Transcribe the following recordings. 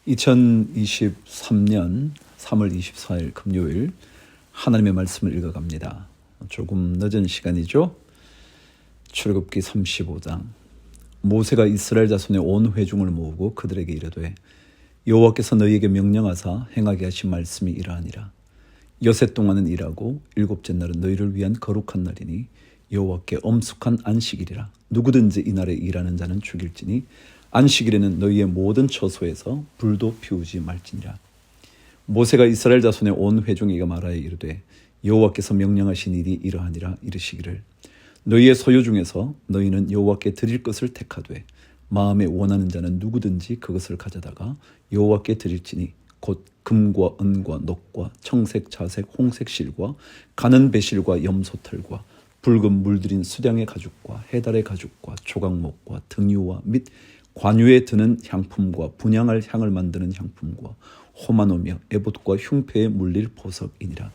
2023년 3월 24일 금요일 하나님의 말씀을 읽어갑니다. 조금 늦은 시간이죠. 출애굽기 35장. 모세가 이스라엘 자손의 온 회중을 모으고 그들에게 이르되 여호와께서 너희에게 명령하사 행하게 하신 말씀이 이러하니라. 여세 동안은 일하고 일곱째 날은 너희를 위한 거룩한 날이니 여호와께 엄숙한 안식일이라. 누구든지 이날에 일하는 자는 죽일지니 안식일에는 너희의 모든 처소에서 불도 피우지 말지니라. 모세가 이스라엘 자손의 온 회중에게 말하여 이르되 여호와께서 명령하신 일이 이러하니라. 이르시기를 너희의 소유 중에서 너희는 여호와께 드릴 것을 택하되 마음에 원하는 자는 누구든지 그것을 가져다가 여호와께 드릴지니 곧 금과 은과 녹과 청색 자색 홍색 실과 가는 배실과 염소털과 붉은 물들인 수량의 가죽과 해달의 가죽과 조각목과 등유와 및 관유에 드는 향품과 분향할 향을 만드는 향품과 호마노며 에봇과 흉패에 물릴 보석이니라.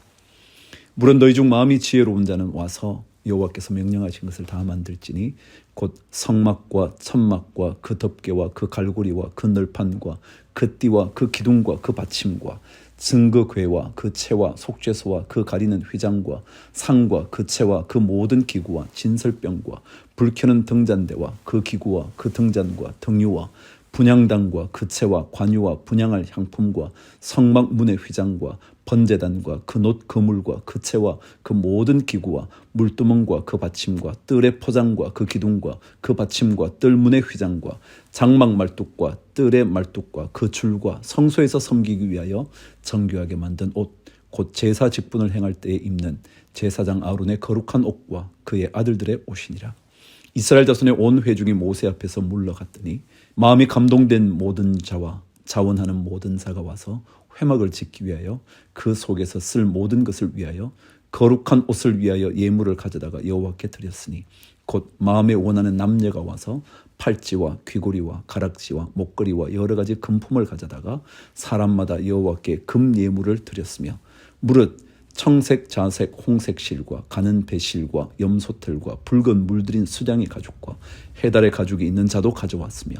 물은 너희 중 마음이 지혜로운 자는 와서 여호와께서 명령하신 것을 다 만들지니 곧 성막과 천막과 그 덮개와 그 갈고리와 그 널판과 그 띠와 그 기둥과 그 받침과 증거궤와 그 채와 속죄소와 그 가리는 휘장과 상과 그 채와 그 모든 기구와 진설병과 불켜는 등잔대와 그 기구와 그 등잔과 등유와 분향단과 그 채와 관유와 분향할 향품과 성막 문의 휘장과 번제단과 그 놋 그물과 그 채와 그 모든 기구와 물두멍과 그 받침과 뜰의 포장과 그 기둥과 그 받침과 뜰문의 휘장과 장막 말뚝과 뜰의 말뚝과 그 줄과 성소에서 섬기기 위하여 정교하게 만든 옷 곧 제사 직분을 행할 때에 입는 제사장 아론의 거룩한 옷과 그의 아들들의 옷이니라. 이스라엘 자손의 온 회중이 모세 앞에서 물러갔더니 마음이 감동된 모든 자와 자원하는 모든 자가 와서 회막을 짓기 위하여 그 속에서 쓸 모든 것을 위하여 거룩한 옷을 위하여 예물을 가져다가 여호와께 드렸으니 곧 마음에 원하는 남녀가 와서 팔찌와 귀고리와 가락지와 목걸이와 여러 가지 금품을 가져다가 사람마다 여호와께 금 예물을 드렸으며 무릇 청색, 자색, 홍색 실과 가는 배실과 염소털과 붉은 물들인 수량의 가죽과 해달의 가죽이 있는 자도 가져왔으며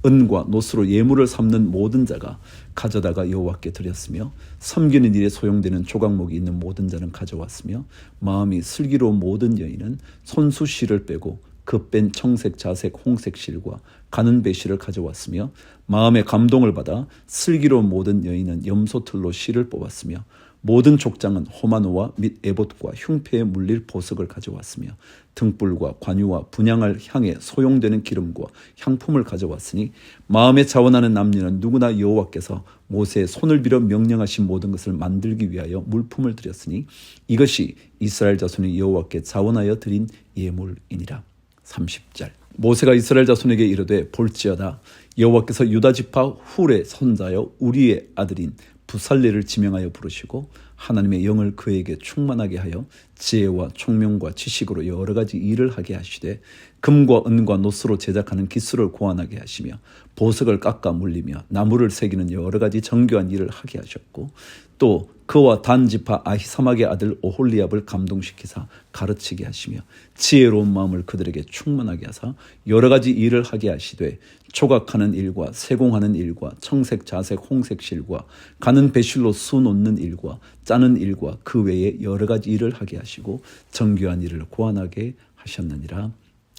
은과 놋으로 예물을 삼는 모든 자가 가져다가 여호와께 드렸으며 섬기는 일에 소용되는 조각목이 있는 모든 자는 가져왔으며 마음이 슬기로운 모든 여인은 손수 실을 빼고 그 뺀 청색, 자색, 홍색 실과 가는 배실을 가져왔으며 마음의 감동을 받아 슬기로운 모든 여인은 염소털로 실을 뽑았으며 모든 족장은 호마노와 및 에봇과 흉패에 물릴 보석을 가져왔으며 등불과 관유와 분향할 향에 소용되는 기름과 향품을 가져왔으니 마음에 자원하는 남녀는 누구나 여호와께서 모세의 손을 빌어 명령하신 모든 것을 만들기 위하여 물품을 드렸으니 이것이 이스라엘 자손이 여호와께 자원하여 드린 예물이니라. 30절. 모세가 이스라엘 자손에게 이르되 볼지어다 여호와께서 유다 지파 훌의 손자여 우리의 아들인 부살레를 지명하여 부르시고 하나님의 영을 그에게 충만하게 하여 지혜와 총명과 지식으로 여러 가지 일을 하게 하시되 금과 은과 놋으로 제작하는 기술을 고안하게 하시며 보석을 깎아 물리며 나무를 새기는 여러 가지 정교한 일을 하게 하셨고 또 그와 단 지파 아히사막의 아들 오홀리압을 감동시키사 가르치게 하시며 지혜로운 마음을 그들에게 충만하게 하사 여러 가지 일을 하게 하시되 조각하는 일과 세공하는 일과 청색, 자색, 홍색 실과 가는 배실로 수 놓는 일과 짜는 일과 그 외에 여러 가지 일을 하게 하시고 정교한 일을 고안하게 하셨느니라.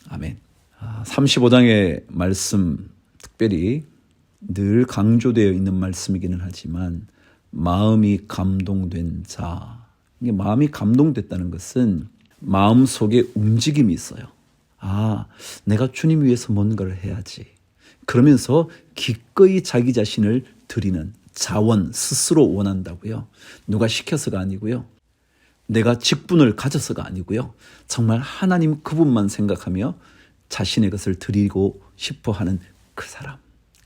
아멘. 35장의 말씀 특별히 늘 강조되어 있는 말씀이기는 하지만 마음이 감동된 자. 이게 마음이 감동됐다는 것은 마음 속에 움직임이 있어요. 내가 주님 위해서 뭔가를 해야지. 그러면서 기꺼이 자기 자신을 드리는 자원, 스스로 원한다고요. 누가 시켜서가 아니고요. 내가 직분을 가져서가 아니고요. 정말 하나님 그분만 생각하며 자신의 것을 드리고 싶어하는 그 사람.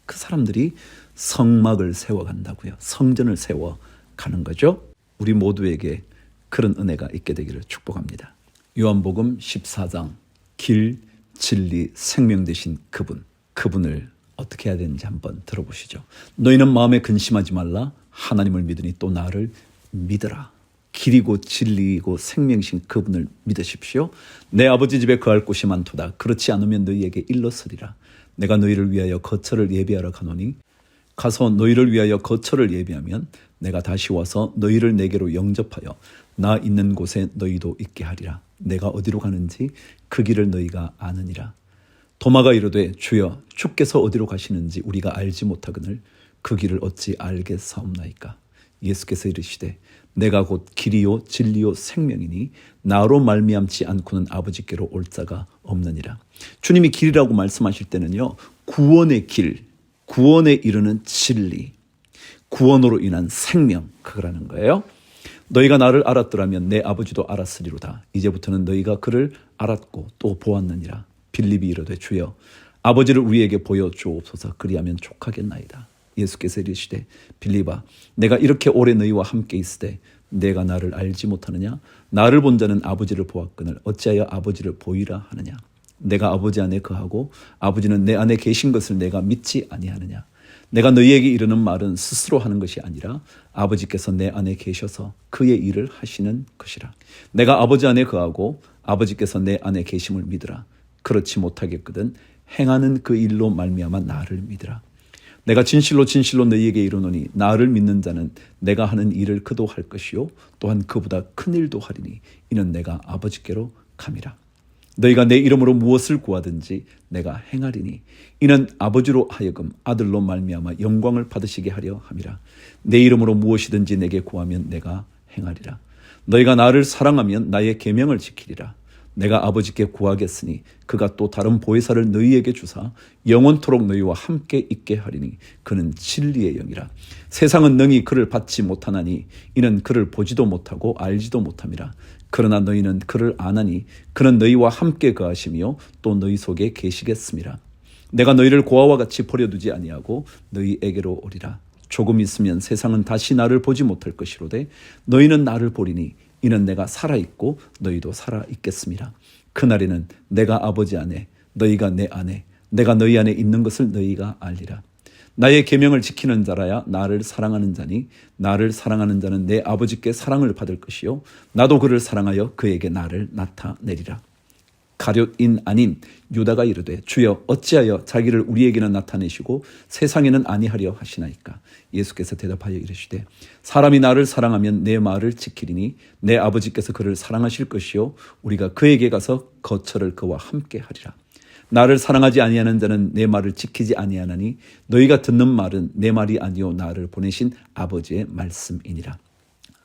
그 사람들이 성막을 세워간다고요. 성전을 세워가는 거죠. 우리 모두에게 그런 은혜가 있게 되기를 축복합니다. 요한복음 14장 길, 진리, 생명 되신 그분을 어떻게 해야 되는지 한번 들어보시죠. 너희는 마음에 근심하지 말라. 하나님을 믿으니 또 나를 믿으라. 길이고 진리이고 생명이신 그분을 믿으십시오. 내 아버지 집에 거할 곳이 많도다. 그렇지 않으면 너희에게 일렀으리라. 내가 너희를 위하여 거처를 예비하러 가노니 가서 너희를 위하여 거처를 예비하면 내가 다시 와서 너희를 내게로 영접하여 나 있는 곳에 너희도 있게 하리라. 내가 어디로 가는지 그 길을 너희가 아느니라. 도마가 이르되 주여 주께서 어디로 가시는지 우리가 알지 못하거늘 그 길을 어찌 알겠사옵나이까. 예수께서 이르시되 내가 곧 길이요 진리요 생명이니 나로 말미암지 않고는 아버지께로 올 자가 없느니라. 주님이 길이라고 말씀하실 때는요, 구원의 길, 구원에 이르는 진리, 구원으로 인한 생명, 그거라는 거예요. 너희가 나를 알았더라면 내 아버지도 알았으리로다. 이제부터는 너희가 그를 알았고 또 보았느니라. 빌립이 이르되 주여 아버지를 우리에게 보여주옵소서. 그리하면 족하겠나이다. 예수께서 이르시되 빌립아 내가 이렇게 오래 너희와 함께 있으되 내가 나를 알지 못하느냐? 나를 본 자는 아버지를 보았거늘 어찌하여 아버지를 보이라 하느냐? 내가 아버지 안에 거하고 아버지는 내 안에 계신 것을 내가 믿지 아니하느냐? 내가 너희에게 이르는 말은 스스로 하는 것이 아니라 아버지께서 내 안에 계셔서 그의 일을 하시는 것이라. 내가 아버지 안에 거하고 아버지께서 내 안에 계심을 믿으라. 그렇지 못하겠거든 행하는 그 일로 말미암아 나를 믿으라. 내가 진실로 진실로 너희에게 이르노니 나를 믿는 자는 내가 하는 일을 그도 할 것이요 또한 그보다 큰 일도 하리니 이는 내가 아버지께로 감이라. 너희가 내 이름으로 무엇을 구하든지 내가 행하리니 이는 아버지로 하여금 아들로 말미암아 영광을 받으시게 하려 함이라. 내 이름으로 무엇이든지 내게 구하면 내가 행하리라. 너희가 나를 사랑하면 나의 계명을 지키리라. 내가 아버지께 구하겠으니 그가 또 다른 보혜사를 너희에게 주사 영원토록 너희와 함께 있게 하리니 그는 진리의 영이라. 세상은 능히 그를 받지 못하나니 이는 그를 보지도 못하고 알지도 못함이라. 그러나 너희는 그를 아나니 그는 너희와 함께 거하시며 또 너희 속에 계시겠음이라. 내가 너희를 고아와 같이 버려두지 아니하고 너희에게로 오리라. 조금 있으면 세상은 다시 나를 보지 못할 것이로되 너희는 나를 보리니 이는 내가 살아있고 너희도 살아있겠음이라. 그날에는 내가 아버지 안에 너희가 내 안에 내가 너희 안에 있는 것을 너희가 알리라. 나의 계명을 지키는 자라야 나를 사랑하는 자니 나를 사랑하는 자는 내 아버지께 사랑을 받을 것이요 나도 그를 사랑하여 그에게 나를 나타내리라. 가룟인 아닌 유다가 이르되 주여 어찌하여 자기를 우리에게는 나타내시고 세상에는 아니하려 하시나이까. 예수께서 대답하여 이르시되 사람이 나를 사랑하면 내 말을 지키리니 내 아버지께서 그를 사랑하실 것이요 우리가 그에게 가서 거처를 그와 함께 하리라. 나를 사랑하지 아니하는 자는 내 말을 지키지 아니하나니 너희가 듣는 말은 내 말이 아니요 나를 보내신 아버지의 말씀이니라.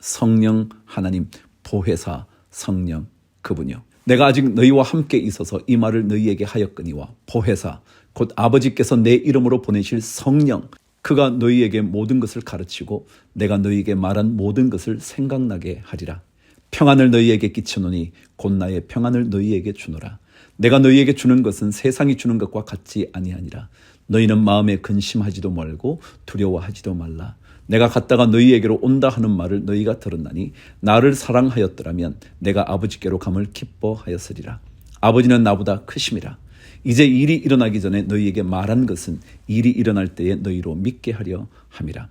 성령 하나님 보혜사 성령 그분이요 내가 아직 너희와 함께 있어서 이 말을 너희에게 하였거니와 보혜사 곧 아버지께서 내 이름으로 보내실 성령 그가 너희에게 모든 것을 가르치고 내가 너희에게 말한 모든 것을 생각나게 하리라. 평안을 너희에게 끼치노니 곧 나의 평안을 너희에게 주노라. 내가 너희에게 주는 것은 세상이 주는 것과 같지 아니하니라. 너희는 마음에 근심하지도 말고 두려워하지도 말라. 내가 갔다가 너희에게로 온다 하는 말을 너희가 들었나니 나를 사랑하였더라면 내가 아버지께로 감을 기뻐하였으리라. 아버지는 나보다 크심이라. 이제 일이 일어나기 전에 너희에게 말한 것은 일이 일어날 때에 너희로 믿게 하려 함이라.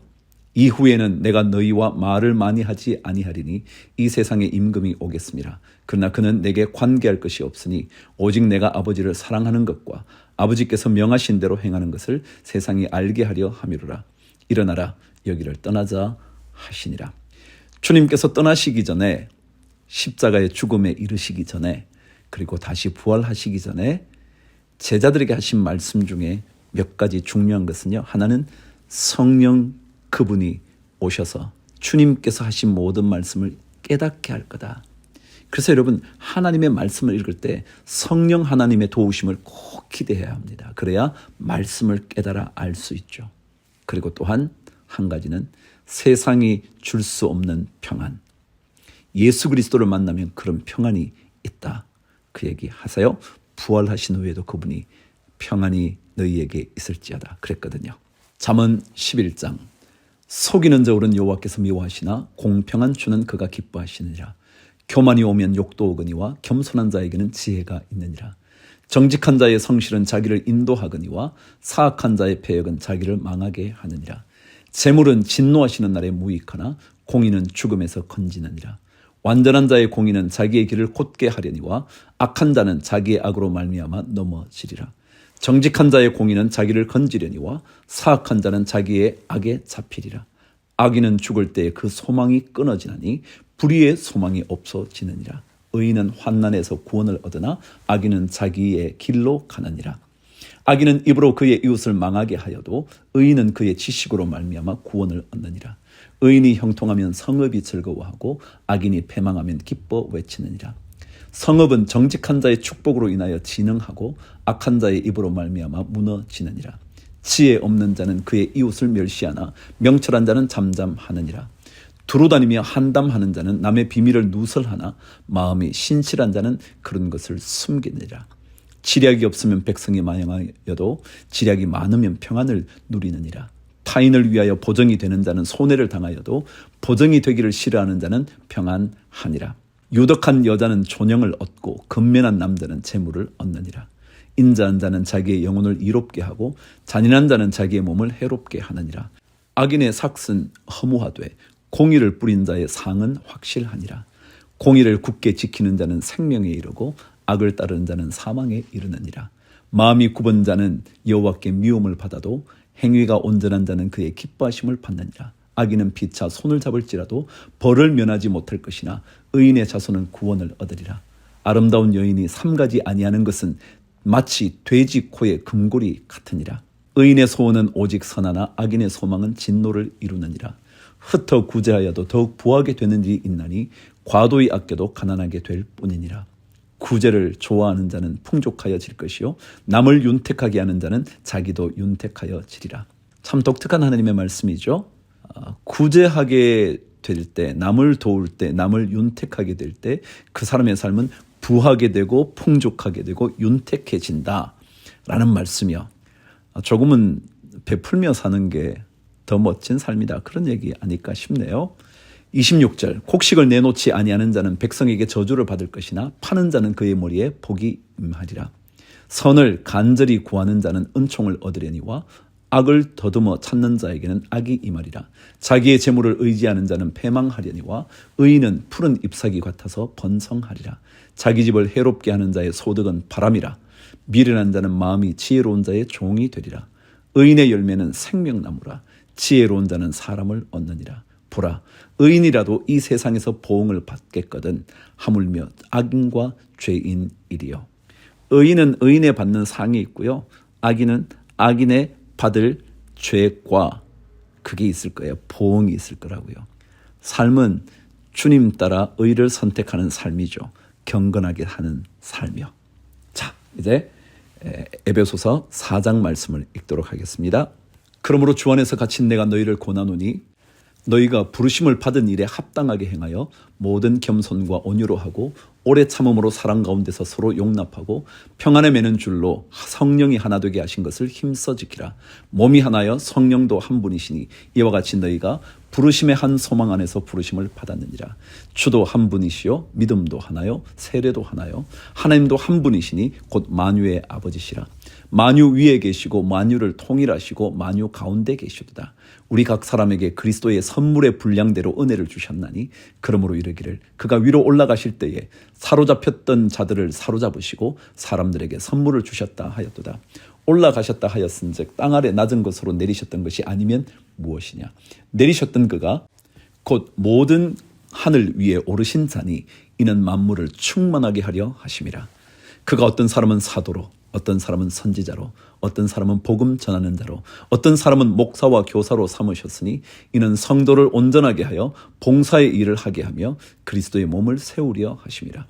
이후에는 내가 너희와 말을 많이 하지 아니하리니 이 세상에 임금이 오겠습니다. 그러나 그는 내게 관계할 것이 없으니 오직 내가 아버지를 사랑하는 것과 아버지께서 명하신 대로 행하는 것을 세상이 알게 하려 함이로라. 일어나라 여기를 떠나자 하시니라. 주님께서 떠나시기 전에 십자가의 죽음에 이르시기 전에 그리고 다시 부활하시기 전에 제자들에게 하신 말씀 중에 몇 가지 중요한 것은요. 하나는 성령 그분이 오셔서 주님께서 하신 모든 말씀을 깨닫게 할 거다. 그래서 여러분 하나님의 말씀을 읽을 때 성령 하나님의 도우심을 꼭 기대해야 합니다. 그래야 말씀을 깨달아 알 수 있죠. 그리고 또한 한 가지는 세상이 줄 수 없는 평안. 예수 그리스도를 만나면 그런 평안이 있다. 그 얘기 하세요. 부활하신 후에도 그분이 평안이 너희에게 있을지어다 그랬거든요. 잠언 11장 속이는 저울은 여호와께서 미워하시나 공평한 주는 그가 기뻐하시느니라. 교만이 오면 욕도 오거니와 겸손한 자에게는 지혜가 있느니라. 정직한 자의 성실은 자기를 인도하거니와 사악한 자의 패역은 자기를 망하게 하느니라. 재물은 진노하시는 날에 무익하나 공의는 죽음에서 건지느니라. 완전한 자의 공의는 자기의 길을 곧게 하려니와 악한 자는 자기의 악으로 말미암아 넘어지리라. 정직한 자의 공의는 자기를 건지려니와 사악한 자는 자기의 악에 잡히리라. 악인은 죽을 때에 그 소망이 끊어지나니 불의의 소망이 없어지느니라. 의인은 환난에서 구원을 얻으나 악인은 자기의 길로 가느니라. 악인은 입으로 그의 이웃을 망하게 하여도 의인은 그의 지식으로 말미암아 구원을 얻느니라. 의인이 형통하면 성읍이 즐거워하고 악인이 패망하면 기뻐 외치느니라. 성읍은 정직한 자의 축복으로 인하여 진흥하고 악한 자의 입으로 말미암아 무너지느니라. 지혜 없는 자는 그의 이웃을 멸시하나 명철한 자는 잠잠하느니라. 두루다니며 한담하는 자는 남의 비밀을 누설하나 마음이 신실한 자는 그런 것을 숨기느니라. 지략이 없으면 백성이 마영하여도 지략이 많으면 평안을 누리느니라. 타인을 위하여 보정이 되는 자는 손해를 당하여도 보정이 되기를 싫어하는 자는 평안하니라. 유덕한 여자는 존영을 얻고 근면한 남자는 재물을 얻느니라. 인자한 자는 자기의 영혼을 이롭게 하고 잔인한 자는 자기의 몸을 해롭게 하느니라. 악인의 삭은 허무하되 공의를 뿌린 자의 상은 확실하니라. 공의를 굳게 지키는 자는 생명에 이르고 악을 따르는 자는 사망에 이르느니라. 마음이 굽은 자는 여호와께 미움을 받아도 행위가 온전한 자는 그의 기뻐하심을 받느니라. 악인은 피차 손을 잡을지라도 벌을 면하지 못할 것이나 의인의 자손은 구원을 얻으리라. 아름다운 여인이 삼가지 아니하는 것은 마치 돼지 코의 금고리 같으니라. 의인의 소원은 오직 선하나 악인의 소망은 진노를 이루느니라. 흩어 구제하여도 더욱 부하게 되는 일이 있나니 과도히 아껴도 가난하게 될 뿐이니라. 구제를 좋아하는 자는 풍족하여질 것이요 남을 윤택하게 하는 자는 자기도 윤택하여지리라. 참 독특한 하나님의 말씀이죠. 구제하게 될 때, 남을 도울 때, 남을 윤택하게 될 때 그 사람의 삶은 부하게 되고 풍족하게 되고 윤택해진다라는 말씀이요. 조금은 베풀며 사는 게 더 멋진 삶이다, 그런 얘기 아닐까 싶네요. 26절, 곡식을 내놓지 아니하는 자는 백성에게 저주를 받을 것이나 파는 자는 그의 머리에 복이 임하리라. 선을 간절히 구하는 자는 은총을 얻으려니와 악을 더듬어 찾는 자에게는 악이 임하리라. 자기의 재물을 의지하는 자는 패망하려니와 의인은 푸른 잎사귀 같아서 번성하리라. 자기 집을 해롭게 하는 자의 소득은 바람이라. 미련한 자는 마음이 지혜로운 자의 종이 되리라. 의인의 열매는 생명나무라. 지혜로운 자는 사람을 얻느니라. 보라, 의인이라도 이 세상에서 보응을 받겠거든 하물며 악인과 죄인이리요. 의인은 의인에 받는 상이 있고요, 악인은 악인에 받을 죄과 그게 있을 거예요. 보응이 있을 거라고요. 삶은 주님 따라 의를 선택하는 삶이죠. 경건하게 하는 삶이요. 자, 이제 에베소서 4장 말씀을 읽도록 하겠습니다. 그러므로 주 안에서 갇힌 내가 너희를 권하노니 너희가 부르심을 받은 일에 합당하게 행하여 모든 겸손과 온유로 하고 오래 참음으로 사랑 가운데서 서로 용납하고 평안에 매는 줄로 성령이 하나 되게 하신 것을 힘써 지키라. 몸이 하나여 성령도 한 분이시니 이와 같이 너희가 부르심의 한 소망 안에서 부르심을 받았느니라. 주도 한 분이시요 믿음도 하나요 세례도 하나요 하나님도 한 분이시니 곧 만유의 아버지시라. 만유 위에 계시고 만유를 통일하시고 만유 가운데 계시도다. 우리 각 사람에게 그리스도의 선물의 분량대로 은혜를 주셨나니 그러므로 이르기를 그가 위로 올라가실 때에 사로잡혔던 자들을 사로잡으시고 사람들에게 선물을 주셨다 하였도다. 올라가셨다 하였은즉 땅 아래 낮은 곳으로 내리셨던 것이 아니면 무엇이냐. 내리셨던 그가 곧 모든 하늘 위에 오르신 자니 이는 만물을 충만하게 하려 하심이라. 그가 어떤 사람은 사도로 어떤 사람은 선지자로 어떤 사람은 복음 전하는 자로 어떤 사람은 목사와 교사로 삼으셨으니 이는 성도를 온전하게 하여 봉사의 일을 하게 하며 그리스도의 몸을 세우려 하심이라.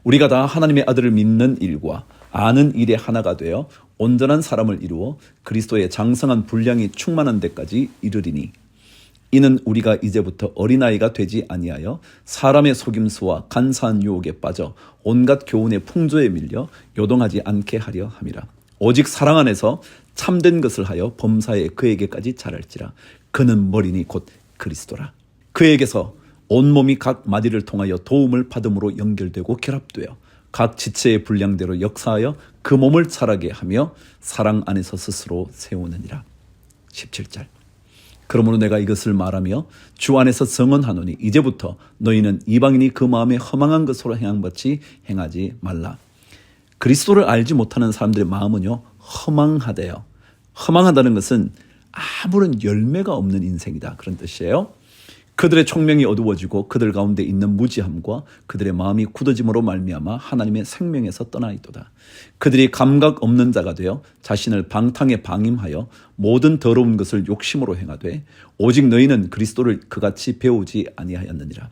우리가 다 하나님의 아들을 믿는 일과 아는 일에 하나가 되어 온전한 사람을 이루어 그리스도의 장성한 분량이 충만한 데까지 이르리니 이는 우리가 이제부터 어린아이가 되지 아니하여 사람의 속임수와 간사한 유혹에 빠져 온갖 교훈의 풍조에 밀려 요동하지 않게 하려 함이라. 오직 사랑 안에서 참된 것을 하여 범사에 그에게까지 자랄지라. 그는 머리니 곧 그리스도라. 그에게서 온몸이 각 마디를 통하여 도움을 받음으로 연결되고 결합되어 각 지체의 분량대로 역사하여 그 몸을 자라게 하며 사랑 안에서 스스로 세우느니라. 17절. 그러므로 내가 이것을 말하며 주 안에서 증언하노니 이제부터 너희는 이방인이 그 마음에 허망한 것으로 행함같이 행하지 말라. 그리스도를 알지 못하는 사람들의 마음은요, 허망하대요. 허망하다는 것은 아무런 열매가 없는 인생이다, 그런 뜻이에요. 그들의 총명이 어두워지고 그들 가운데 있는 무지함과 그들의 마음이 굳어짐으로 말미암아 하나님의 생명에서 떠나있도다. 그들이 감각 없는 자가 되어 자신을 방탕에 방임하여 모든 더러운 것을 욕심으로 행하되 오직 너희는 그리스도를 그같이 배우지 아니하였느니라.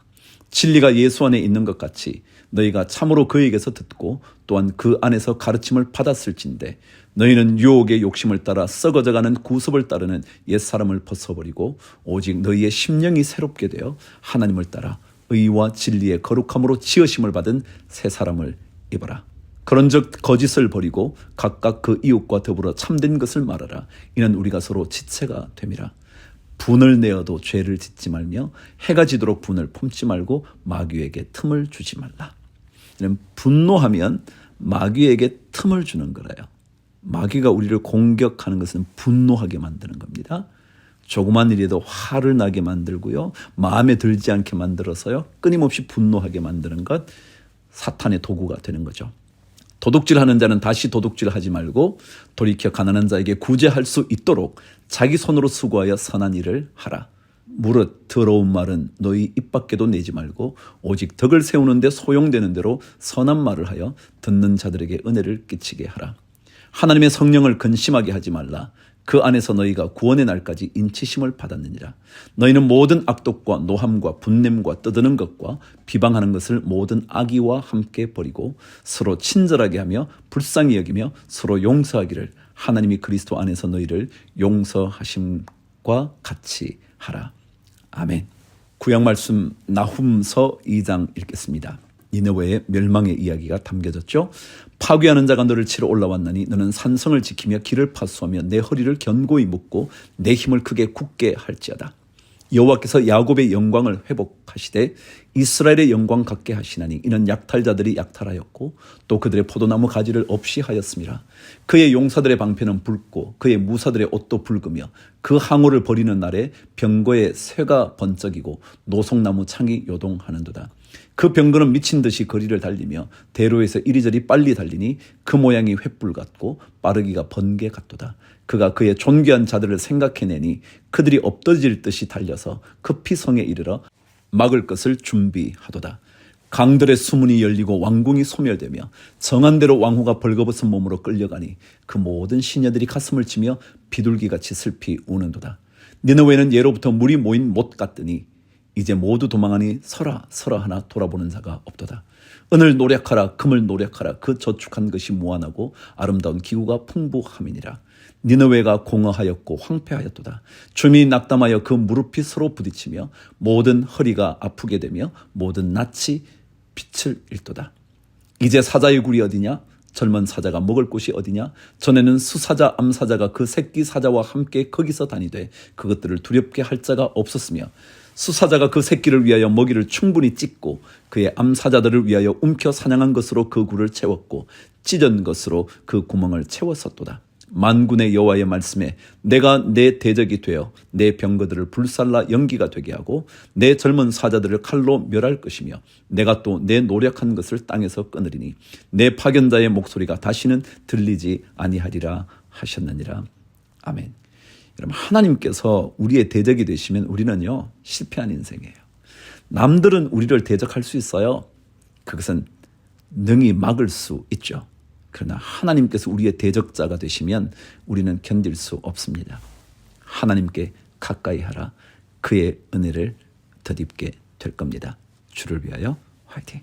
진리가 예수 안에 있는 것 같이 너희가 참으로 그에게서 듣고 또한 그 안에서 가르침을 받았을진데 너희는 유혹의 욕심을 따라 썩어져가는 구습을 따르는 옛사람을 벗어버리고 오직 너희의 심령이 새롭게 되어 하나님을 따라 의와 진리의 거룩함으로 지으심을 받은 새 사람을 입어라. 그런즉 거짓을 버리고 각각 그 이웃과 더불어 참된 것을 말하라. 이는 우리가 서로 지체가 됨이라. 분을 내어도 죄를 짓지 말며 해가 지도록 분을 품지 말고 마귀에게 틈을 주지 말라. 이런 분노하면 마귀에게 틈을 주는 거래요. 마귀가 우리를 공격하는 것은 분노하게 만드는 겁니다. 조그만 일에도 화를 나게 만들고요. 마음에 들지 않게 만들어서요. 끊임없이 분노하게 만드는 것, 사탄의 도구가 되는 거죠. 도둑질하는 자는 다시 도둑질하지 말고 돌이켜 가난한 자에게 구제할 수 있도록 자기 손으로 수고하여 선한 일을 하라. 무릇 더러운 말은 너희 입 밖에도 내지 말고 오직 덕을 세우는데 소용되는 대로 선한 말을 하여 듣는 자들에게 은혜를 끼치게 하라. 하나님의 성령을 근심하게 하지 말라. 그 안에서 너희가 구원의 날까지 인치심을 받았느니라. 너희는 모든 악독과 노함과 분냄과 떠드는 것과 비방하는 것을 모든 악의와 함께 버리고 서로 친절하게 하며 불쌍히 여기며 서로 용서하기를 하나님이 그리스도 안에서 너희를 용서하심과 같이 하라. 아멘. 구약 말씀 나훔서 2장 읽겠습니다. 니느웨의 멸망의 이야기가 담겨졌죠. 파괴하는 자가 너를 치러 올라왔나니 너는 산성을 지키며 길을 파수하며 내 허리를 견고히 묶고 내 힘을 크게 굳게 할지어다. 여호와께서 야곱의 영광을 회복하시되 이스라엘의 영광 갖게 하시나니 이는 약탈자들이 약탈하였고 또 그들의 포도나무 가지를 없이 하였음이라. 그의 용사들의 방패는 붉고 그의 무사들의 옷도 붉으며 그 항우를 버리는 날에 병거의 쇠가 번쩍이고 노송나무 창이 요동하는도다. 그 병거는 미친 듯이 거리를 달리며 대로에서 이리저리 빨리 달리니 그 모양이 횃불 같고 빠르기가 번개 같도다. 그가 그의 존귀한 자들을 생각해내니 그들이 엎어질 듯이 달려서 급히 성에 이르러 막을 것을 준비하도다. 강들의 수문이 열리고 왕궁이 소멸되며 정한 대로 왕후가 벌거벗은 몸으로 끌려가니 그 모든 시녀들이 가슴을 치며 비둘기같이 슬피 우는도다. 니느웨는 예로부터 물이 모인 못 같더니 이제 모두 도망하니 서라 하나 돌아보는 자가 없도다. 은을 노력하라 금을 노력하라 그 저축한 것이 무한하고 아름다운 기구가 풍부함이니라. 니느웨가 공허하였고 황폐하였도다. 주민이 낙담하여 그 무릎이 서로 부딪히며 모든 허리가 아프게 되며 모든 낯이 빛을 잃도다. 이제 사자의 굴이 어디냐? 젊은 사자가 먹을 곳이 어디냐? 전에는 수사자 암사자가 그 새끼 사자와 함께 거기서 다니되 그것들을 두렵게 할 자가 없었으며 수사자가 그 새끼를 위하여 먹이를 충분히 찢고 그의 암사자들을 위하여 움켜 사냥한 것으로 그 굴을 채웠고 찢은 것으로 그 구멍을 채웠었도다. 만군의 여호와의 말씀에 내가 내 대적이 되어 내 병거들을 불살라 연기가 되게 하고 내 젊은 사자들을 칼로 멸할 것이며 내가 또 내 노력한 것을 땅에서 끊으리니 내 파견자의 목소리가 다시는 들리지 아니하리라 하셨느니라. 아멘. 여러분, 하나님께서 우리의 대적이 되시면 우리는요 실패한 인생이에요. 남들은 우리를 대적할 수 있어요. 그것은 능히 막을 수 있죠. 그러나 하나님께서 우리의 대적자가 되시면 우리는 견딜 수 없습니다. 하나님께 가까이 하라. 그의 은혜를 덧입게 될 겁니다. 주를 위하여 화이팅!